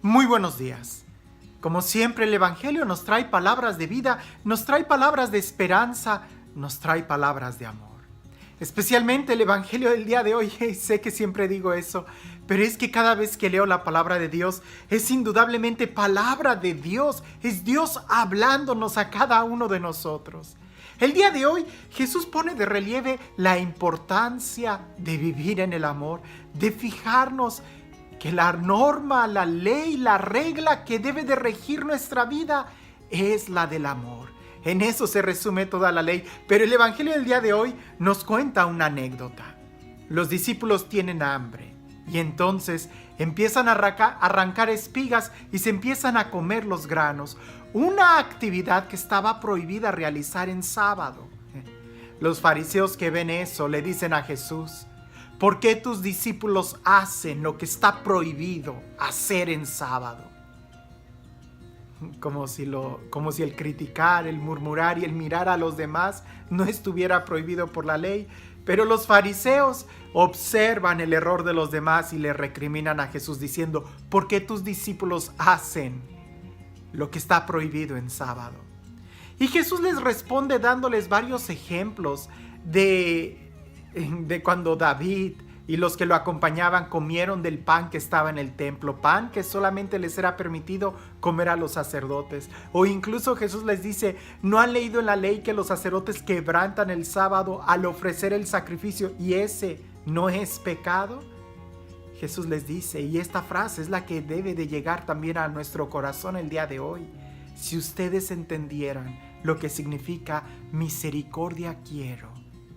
Muy buenos días. Como siempre, el Evangelio nos trae palabras de vida, nos trae palabras de esperanza, nos trae palabras de amor. Especialmente el Evangelio del día de hoy, sé que siempre digo eso, pero es que cada vez que leo la palabra de Dios, es indudablemente palabra de Dios, es Dios hablándonos a cada uno de nosotros. El día de hoy, Jesús pone de relieve la importancia de vivir en el amor, de fijarnos que la norma, la ley, la regla que debe de regir nuestra vida es la del amor. En eso se resume toda la ley, pero el Evangelio del día de hoy nos cuenta una anécdota. Los discípulos tienen hambre y entonces empiezan a arrancar espigas y se empiezan a comer los granos, una actividad que estaba prohibida realizar en sábado. Los fariseos que ven eso le dicen a Jesús: ¿por qué tus discípulos hacen lo que está prohibido hacer en sábado? Como si el criticar, el murmurar y el mirar a los demás no estuviera prohibido por la ley. Pero los fariseos observan el error de los demás y le recriminan a Jesús diciendo: ¿por qué tus discípulos hacen lo que está prohibido en sábado? Y Jesús les responde dándoles varios ejemplos de cuando David y los que lo acompañaban comieron del pan que estaba en el templo, pan que solamente les era permitido comer a los sacerdotes. O incluso Jesús les dice: ¿no han leído en la ley que los sacerdotes quebrantan el sábado al ofrecer el sacrificio y ese no es pecado? Jesús les dice, y esta frase es la que debe de llegar también a nuestro corazón el día de hoy: si ustedes entendieran lo que significa misericordia quiero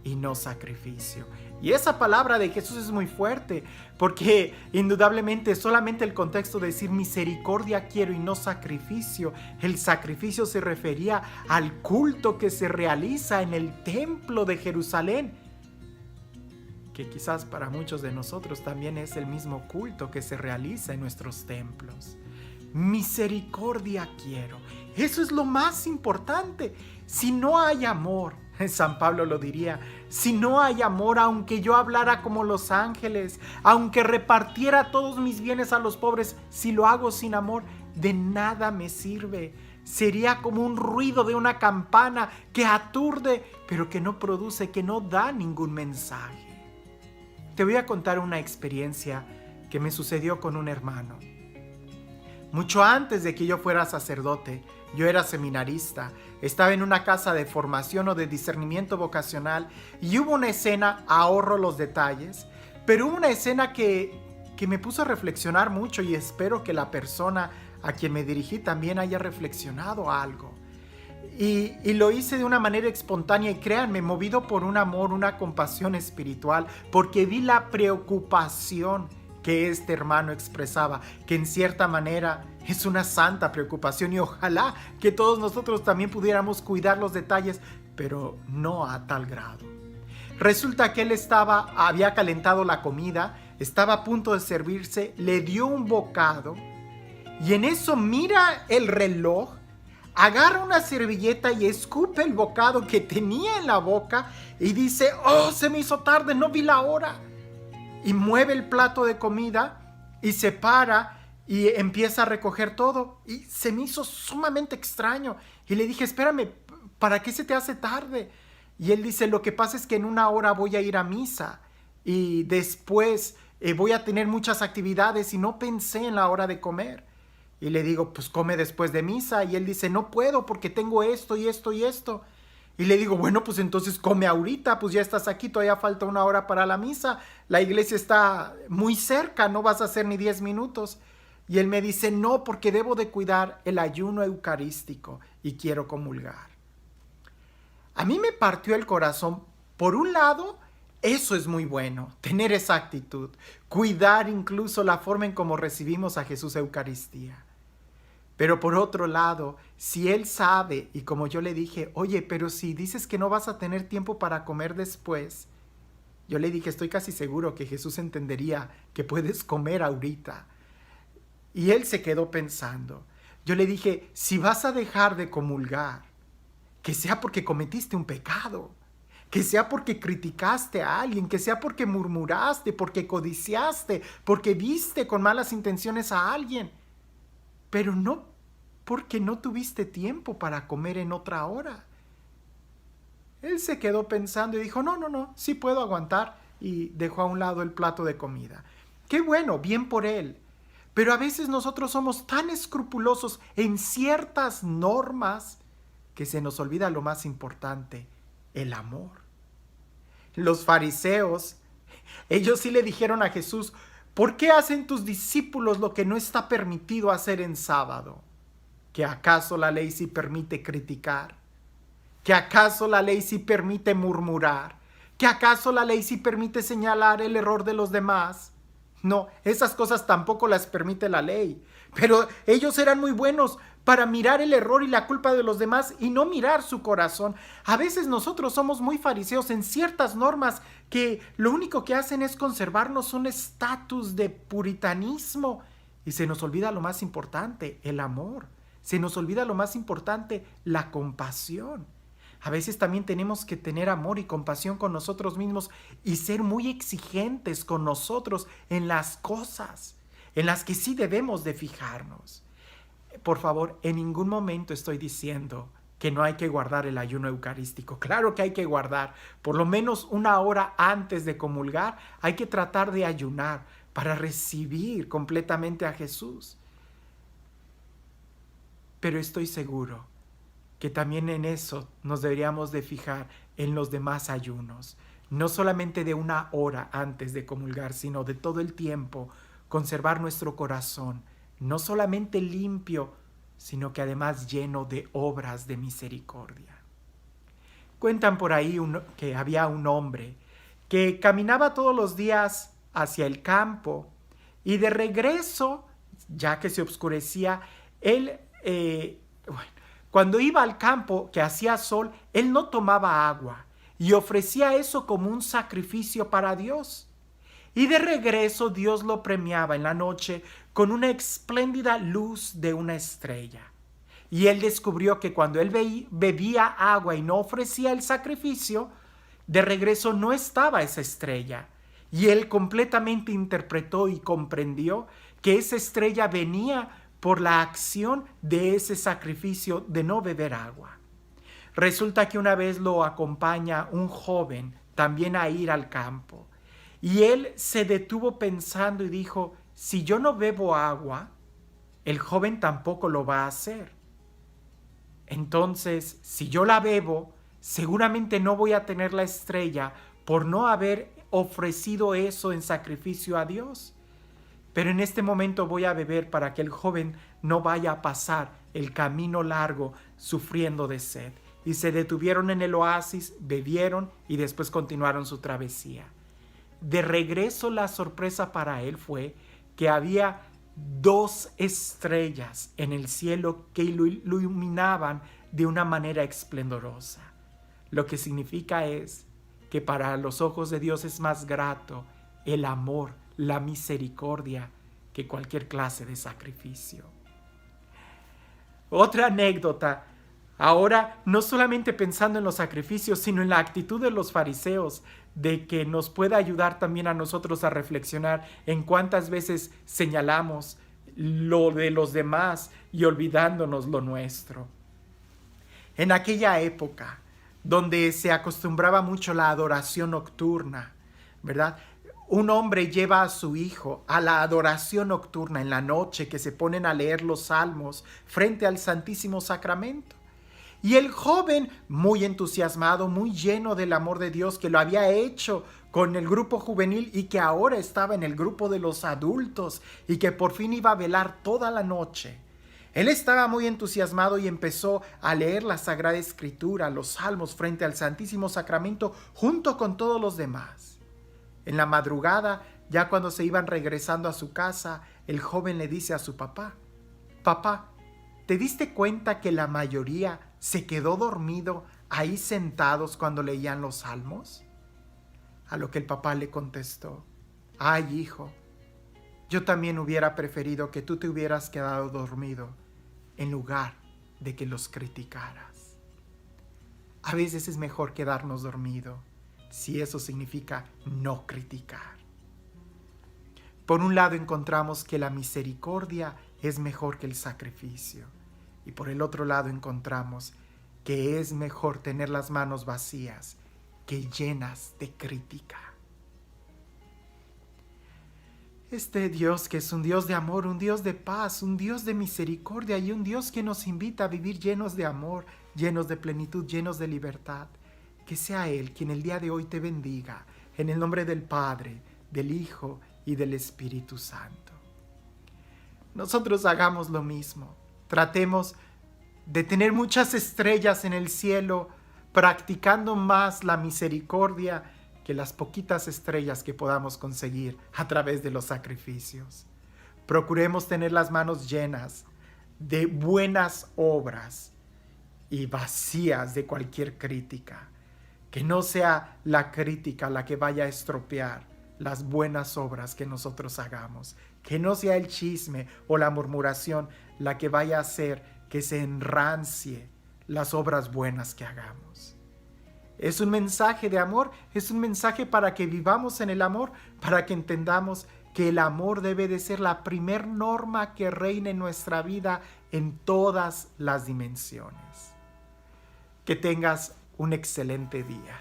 y no sacrificio. Y esa palabra de Jesús es muy fuerte, porque indudablemente solamente el contexto de decir misericordia quiero y no sacrificio, el sacrificio se refería al culto que se realiza en el templo de Jerusalén, que quizás para muchos de nosotros también es el mismo culto que se realiza en nuestros templos. Misericordia quiero, eso es lo más importante. Si no hay amor, San Pablo lo diría, si no hay amor, aunque yo hablara como los ángeles, aunque repartiera todos mis bienes a los pobres, si lo hago sin amor, de nada me sirve. Sería como un ruido de una campana que aturde, pero que no produce, que no da ningún mensaje. Te voy a contar una experiencia que me sucedió con un hermano. Mucho antes de que yo fuera sacerdote, yo era seminarista, estaba en una casa de formación o de discernimiento vocacional y hubo una escena, ahorro los detalles, pero hubo una escena que me puso a reflexionar mucho y espero que la persona a quien me dirigí también haya reflexionado algo. Y lo hice de una manera espontánea y créanme, movido por un amor, una compasión espiritual, porque vi la preocupación que este hermano expresaba, que en cierta manera es una santa preocupación y ojalá que todos nosotros también pudiéramos cuidar los detalles, pero no a tal grado. Resulta que él había calentado la comida, estaba a punto de servirse, le dio un bocado y en eso mira el reloj, agarra una servilleta y escupe el bocado que tenía en la boca y dice: ¡oh, se me hizo tarde, no vi la hora! Y mueve el plato de comida y se para y empieza a recoger todo. Y se me hizo sumamente extraño. Y le dije: espérame, ¿para qué se te hace tarde? Y él dice: lo que pasa es que en 1 hora voy a ir a misa. Y después voy a tener muchas actividades y no pensé en la hora de comer. Y le digo: pues come después de misa. Y él dice: no puedo porque tengo esto y esto y esto. Y le digo: bueno, pues entonces come ahorita, pues ya estás aquí, todavía falta 1 hora para la misa, la iglesia está muy cerca, no vas a hacer ni 10 minutos. Y él me dice: no, porque debo de cuidar el ayuno eucarístico y quiero comulgar. A mí me partió el corazón. Por un lado, eso es muy bueno, tener esa actitud, cuidar incluso la forma en cómo recibimos a Jesús Eucaristía. Pero por otro lado, si él sabe, y como yo le dije: oye, pero si dices que no vas a tener tiempo para comer después, yo le dije: estoy casi seguro que Jesús entendería que puedes comer ahorita. Y él se quedó pensando. Yo le dije: si vas a dejar de comulgar, que sea porque cometiste un pecado, que sea porque criticaste a alguien, que sea porque murmuraste, porque codiciaste, porque viste con malas intenciones a alguien. pero no porque no tuviste tiempo para comer en otra hora. Él se quedó pensando y dijo, no, sí puedo aguantar, y dejó a un lado el plato de comida. Qué bueno, bien por él. Pero a veces nosotros somos tan escrupulosos en ciertas normas que se nos olvida lo más importante, el amor. Los fariseos, ellos sí le dijeron a Jesús, ¿por qué hacen tus discípulos lo que no está permitido hacer en sábado? ¿Que acaso la ley sí permite criticar? ¿Que acaso la ley sí permite murmurar? ¿Que acaso la ley sí permite señalar el error de los demás? No, esas cosas tampoco las permite la ley. Pero ellos eran muy buenos para mirar el error y la culpa de los demás y no mirar su corazón. A veces nosotros somos muy fariseos en ciertas normas que lo único que hacen es conservarnos un estatus de puritanismo y se nos olvida lo más importante, el amor. Se nos olvida lo más importante, la compasión. A veces también tenemos que tener amor y compasión con nosotros mismos y ser muy exigentes con nosotros en las cosas en las que sí debemos de fijarnos. Por favor, en ningún momento estoy diciendo que no hay que guardar el ayuno eucarístico. Claro que hay que guardar. Por lo menos una hora antes de comulgar hay que tratar de ayunar para recibir completamente a Jesús. Pero estoy seguro que también en eso nos deberíamos de fijar en los demás ayunos, no solamente de una hora antes de comulgar, sino de todo el tiempo, conservar nuestro corazón, no solamente limpio, sino que además lleno de obras de misericordia. Cuentan por ahí que había un hombre que caminaba todos los días hacia el campo y de regreso, ya que se oscurecía, él, cuando iba al campo que hacía sol, él no tomaba agua y ofrecía eso como un sacrificio para Dios. Y de regreso Dios lo premiaba en la noche con una espléndida luz de una estrella. Y él descubrió que cuando él bebía agua y no ofrecía el sacrificio, de regreso no estaba esa estrella. Y él completamente interpretó y comprendió que esa estrella venía por la acción de ese sacrificio de no beber agua. Resulta que una vez lo acompaña un joven también a ir al campo. Y él se detuvo pensando y dijo, si yo no bebo agua, el joven tampoco lo va a hacer. Entonces, si yo la bebo, seguramente no voy a tener la estrella por no haber ofrecido eso en sacrificio a Dios. Pero en este momento voy a beber para que el joven no vaya a pasar el camino largo sufriendo de sed. Y se detuvieron en el oasis, bebieron y después continuaron su travesía. De regreso, la sorpresa para él fue que había 2 estrellas en el cielo que lo iluminaban de una manera esplendorosa. Lo que significa es que para los ojos de Dios es más grato el amor, la misericordia, que cualquier clase de sacrificio. Otra anécdota, ahora no solamente pensando en los sacrificios, sino en la actitud de los fariseos, de que nos pueda ayudar también a nosotros a reflexionar en cuántas veces señalamos lo de los demás y olvidándonos lo nuestro. En aquella época, donde se acostumbraba mucho la adoración nocturna, ¿verdad? Un hombre lleva a su hijo a la adoración nocturna en la noche, que se ponen a leer los salmos frente al Santísimo Sacramento. Y el joven, muy entusiasmado, muy lleno del amor de Dios, que lo había hecho con el grupo juvenil y que ahora estaba en el grupo de los adultos y que por fin iba a velar toda la noche. Él estaba muy entusiasmado y empezó a leer la Sagrada Escritura, los salmos frente al Santísimo Sacramento junto con todos los demás. En la madrugada, ya cuando se iban regresando a su casa, el joven le dice a su papá, «Papá, ¿te diste cuenta que la mayoría se quedó dormido ahí sentados cuando leían los salmos?» A lo que el papá le contestó, «Ay, hijo, yo también hubiera preferido que tú te hubieras quedado dormido en lugar de que los criticaras». A veces es mejor quedarnos dormidos, si eso significa no criticar. Por un lado encontramos que la misericordia es mejor que el sacrificio. Y por el otro lado encontramos que es mejor tener las manos vacías que llenas de crítica. Este Dios, que es un Dios de amor, un Dios de paz, un Dios de misericordia y un Dios que nos invita a vivir llenos de amor, llenos de plenitud, llenos de libertad. Que sea Él quien el día de hoy te bendiga, en el nombre del Padre, del Hijo y del Espíritu Santo. Nosotros hagamos lo mismo. Tratemos de tener muchas estrellas en el cielo, practicando más la misericordia que las poquitas estrellas que podamos conseguir a través de los sacrificios. Procuremos tener las manos llenas de buenas obras y vacías de cualquier crítica. Que no sea la crítica la que vaya a estropear las buenas obras que nosotros hagamos. Que no sea el chisme o la murmuración la que vaya a hacer que se enrancie las obras buenas que hagamos. Es un mensaje de amor, es un mensaje para que vivamos en el amor, para que entendamos que el amor debe de ser la primer norma que reine en nuestra vida en todas las dimensiones. Que tengas un excelente día.